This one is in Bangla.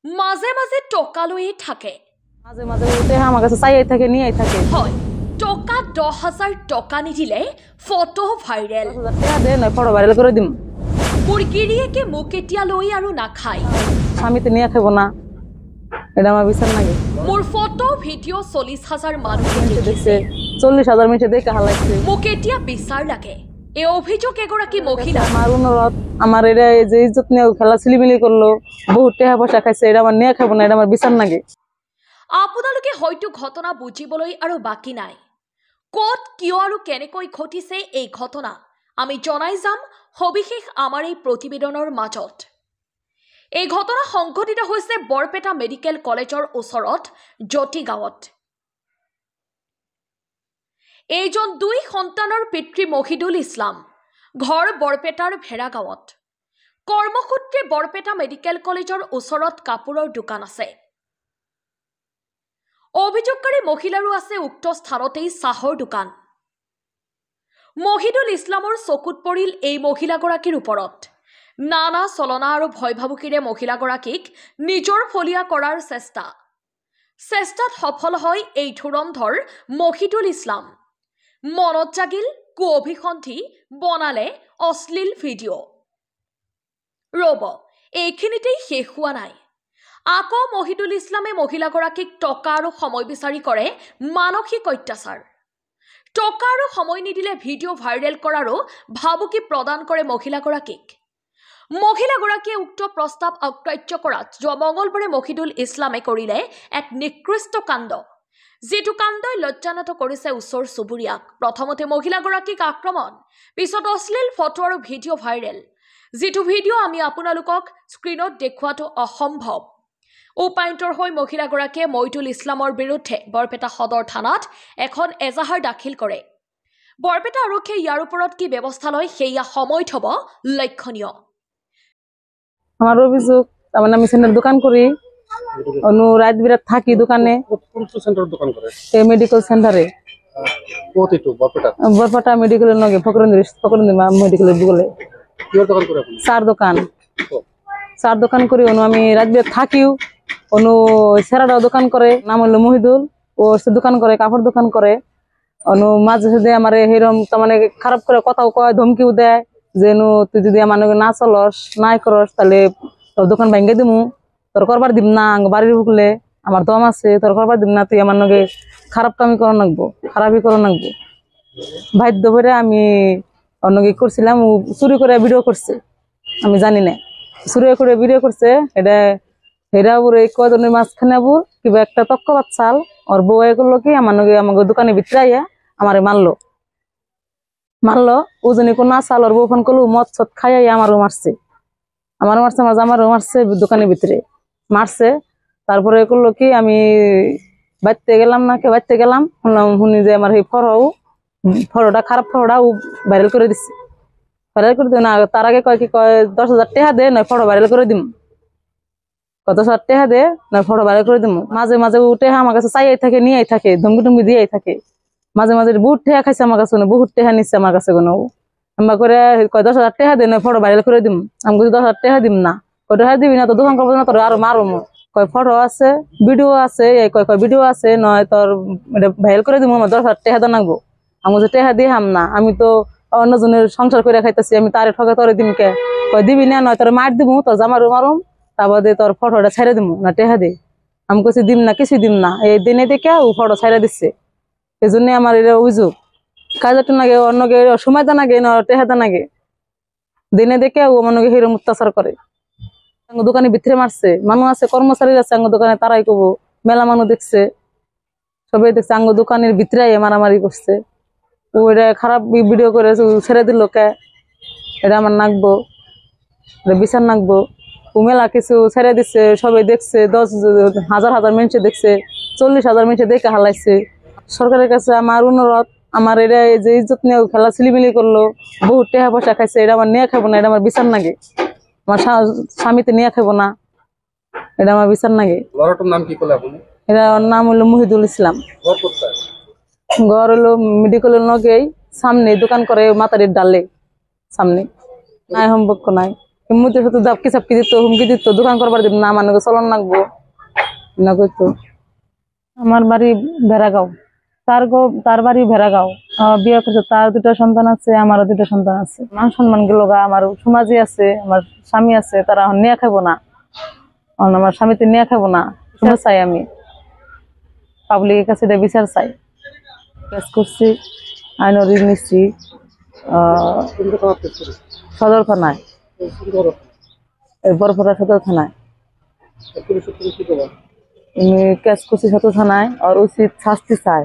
মাঝে মাঝে টকা লয়ে থাকে, মাঝে মাঝে উঠে আমার কাছে চাইয়াই থাকে নিয়েই থাকে। হয় টকা 10,000 টকা নিদিলে ফটো ভাইৰেল। 10,000 টাকা দে নয় ফটো ভাইরাল করে দিম। মোৰ গিৰিয়েকে মোক এতিয়া লৈ আৰু নাখায়। স্বামীতে নিয়ে খাবো না, এটা আমার বিচার লাগে। মোৰ ফটো ভিডিঅ' 40,000 মানুহে দেখিছে। দেখছে 40,000 মিনিটে দেখে হালাইছে। মোক এতিয়া বিচাৰ লাগে। এই অভিযোগ এগৰাকী মহিলা। আমার অনুরোধ, আমার এটা এই যে ইজ্জত নিয়ে খেলা চিলিমিলি করলো, বহুত টাকা পয়সা খাইছে, এটা আমার নিয়ে খাবো না, এটা আমার বিচার লাগে। আপোনালোকে হয়তো ঘটনা বুজিবলৈ আৰু বাকী নাই। ক'ত কিয় আৰু কেনেকৈ ঘটিছে এই ঘটনা আমি জনাই যাম সবিশেষ আমাৰ এই প্ৰতিবেদনৰ মাজত। এই ঘটনা সংঘটিত হৈছে বৰপেটা মেডিকেল কলেজৰ ওচৰত জ্যোতি গাঁৱত। এইজন 2 সন্তানৰ পিতৃ মহিদুল ইছলাম, ঘৰ বৰপেটাৰ ভেৰা গাঁৱত। কৰ্মসূত্ৰে বৰপেটা মেডিকেল কলেজৰ ওচৰত কাপোৰৰ দোকান আছে। অভিযোগকাৰী মহিলাৰো আছে উক্ত স্থানতেই চাহৰ দোকান। মহিদুল ইছলামৰ চকুত পৰিল এই মহিলাগৰাকীৰ ওপৰত। নানা চলনা আৰু ভয় ভাবুকিৰে মহিলাগৰাকীক নিজৰ ফলীয়া কৰাৰ চেষ্টাত সফল হয় এই ধুৰন্ধৰ মহিদুল ইছলাম। মনত জাগিল কু অভিসন্ধি, বনালে অশ্লীল ভিডিঅ'। ৰ'ব, এইখিনিতেই শেষ হোৱা নাই। আকৌ মহিদুল ইছলামে মহিলাগৰাকীক টকা আৰু সময় বিচাৰি কৰে মানসিক অত্যাচাৰ। টকা আৰু সময় নিদিলে ভিডিঅ' ভাইৰেল কৰাৰো ভাবুকি প্ৰদান কৰে মহিলাগৰাকীক। মহিলাগৰাকীয়ে উক্ত প্ৰস্তাৱ অগ্ৰাহ্য কৰাত যোৱা মঙলবাৰে মহিদুল ইছলামে কৰিলে এক নিকৃষ্ট কাণ্ড, যিটো কাণ্ডই লজ্জানত কৰিছে ওচৰ চুবুৰীয়াক। প্ৰথমতে মহিলাগৰাকীক আক্ৰমণ, পিছত অশ্লীল ফটো আৰু ভিডিঅ' ভাইৰেল, যিটো ভিডিঅ' আমি আপোনালোকক স্ক্ৰীণত দেখুৱাটো অসম্ভৱ। উপায়ন্তৰ হৈ মহিলাগৰাকীয়ে মহিদুল ইছলামৰ বিৰুদ্ধে বৰপেটা সদৰ থানাত এখন এজাহাৰ দাখিল কৰে। বৰপেটা আৰক্ষীয়ে ইয়াৰ ওপৰত কি ব্যৱস্থা লয় সেয়া সময়ত হ'ব লক্ষণীয়। আমার অভিযোগ, তার আমি সেন্টার দোকান করি, রাত বিরাত থাকি দোকানে। মেডিকেল সেন্টারে বরপেটা মেডিকেলের নগে ফকরন্দি মেডিকেলের বুগলে চার দোকান করি। আমি রাত বিরাত থাকিও। সেরাটাও দোকান করে, নাম হলো মহিদুল। ও দোকান করে, কাপড় দোকান করে। মাঝে সাঝে আমার এরকম তার মানে খারাপ করে কথাও কয়, ধমকিও দেয় যে তুই যদি আমার না চলস নাই করস তাহলে তোর দোকান ভেঙে দিমু, তোর করবার দিম না, বাড়ির বুকলে আমার দম আছে, তোর করবার দিম না, তুই আমার নগে খারাপ কামি করা নাকবো, খারাপই করা নাকবো। বাধ্য করে আমি অন্যকে করছিলাম। ও চুরি করে ভিডিও করছে, আমি জানি না চুরি করে ভিডিও করছে। এটা হেরা বুড়ে কজনের মাঝখানে বুড় কিবা একটা তক্ক বাচ্চাল ওর বউ করলো কি আমার নগে আমাকে দোকানে ভিতরে আইয়া আমারে মারলো। ও জনী কোন না চাল ওর বউ ফোন করলো, মদ ছদ খাইয়া আমারও মারছে, আমার জামারও মারছে, দোকানের ভিতরে মারছে। তারপরে করলো কি আমি বাড়তে গেলাম না, কে বাড়তে গেলাম, শুনলাম শুনি যে আমার এই ফটোটা খারাপ ফটোটা ও ভাইরাল করে দিচ্ছে। ভাইরাল করে দিও না, তার আগে কয় কি কয় 10,000 টাকা দে নয় ফটো ভাইরাল করে দিম। 10,000 টাকা দে নয় ফটো ভাইরাল করে দিম। মাঝে মাঝে উঠে আমার কাছে চাইয়াই থাকে নিয়েই থাকে, ধমকি টমকি দিয়েই থাকে। মাঝে মাঝে বহুত টাকা খাইছে আমার কাছে, বহুত টাকা নিচ্ছে আমার কাছে। কোনো আমরা করে কয় 10,000 টাকা দে নয় ফটো ভাইরাল করে দিম। আমি 10,000 টাকা দিম না। কয় টাকা দিবি না তো দোকান করবো না, তোর আরো মারো। কয় ফটো আছে, ভিডিও আছে, কয় ভিডিও আছে নয় তোর ভাইরাল করে দিব, আমার 10,000 টাকা তো নাকবো। আমি যে টাকা দিয়ে হাম না, আমি তো অন্যজনের সংসার করে খাইতেছি, আমি তারে ঠকে তোরে দিম কে? কয় দিবি না নয় তোর মার দিব, তোর জামারও মারুম, তারপর তোর ফটোটা ছেড়ে দিব না, টেহা দে। আমি কইছি দিম না, কিছু দিম না। এই দিনে দেখে ও ফটো ছেড়ে দিচ্ছে। এই জন্য আমার এটা অভিযোগ। কাজটা নাগে অন্যকে সময় দা নাগে না টেহা দা নাগে, দিনে দেখে ও মনে হিরো অত্যাচার করে। দোকানে ভিতরে মারছে, মানুষ আছে কর্মচারী আছে আঙ্গ দোকানে, তারাই কব মেলা মানুষ দেখছে, সবাই দেখছে আঙ্গ দোকানের ভিতরে মারামারি করছে। ও এটা খারাপ ভিডিও করে ছেড়ে দিল কে? এটা আমার নাকবো, এটা বিচার নাকবো। ও মেলা কিছু ছেড়ে দিচ্ছে, সবাই দেখছে, 10,000 মানুষ দেখছে, 40,000 মানুষ দেখে হালাইছে। সরকারের কাছে আমার অনুরোধ, আমার এটা যে ইজ্জত নিয়ে খেলা চিলিমিলি করলো, বহুত টাকা পয়সা খাইছে, এটা আমার নিয়ে খাবো না, এটা আমার বিচার নাগে। আমার স্বামীতে নিয়ে খাবো না, এটা আমার বিচার নাগে। এটা নাম হলো মহিদুল ইসলাম। ঘর হলো মেডিকেলের লগেই, সামনে দোকান করে মাতারির ডালে সামনে। নাই সম্পর্ক নাই। মুদের সাথে দাপকি চাপকি দিত, হুমকি দিত, দোকান করবার দিব না, মানুষ চলন লাগবো না করতো। আমার বাড়ি ভেড়াগাঁও, তার বাড়ি ভেড়াগাঁও। বিয়ে করছে, তার 2টা সন্তান আছে, আমারও 2টা সন্তান আছে। মান সম্মান গেল গা, আমার সমাজে আছে, আমার স্বামী আছে, তারা নিয়ে খাবো না, আমার স্বামীতে নিয়ে খাবো না। বিচার চাই আমি, পাবলিকের কাছে এটা বিচার চাই। কেস করছি, আইন ঋণ নিচ্ছি সদর থানায়, বরপড়া সদর থানায়। কেস করছি সদর থানায়, আর উচিত শাস্তি চাই।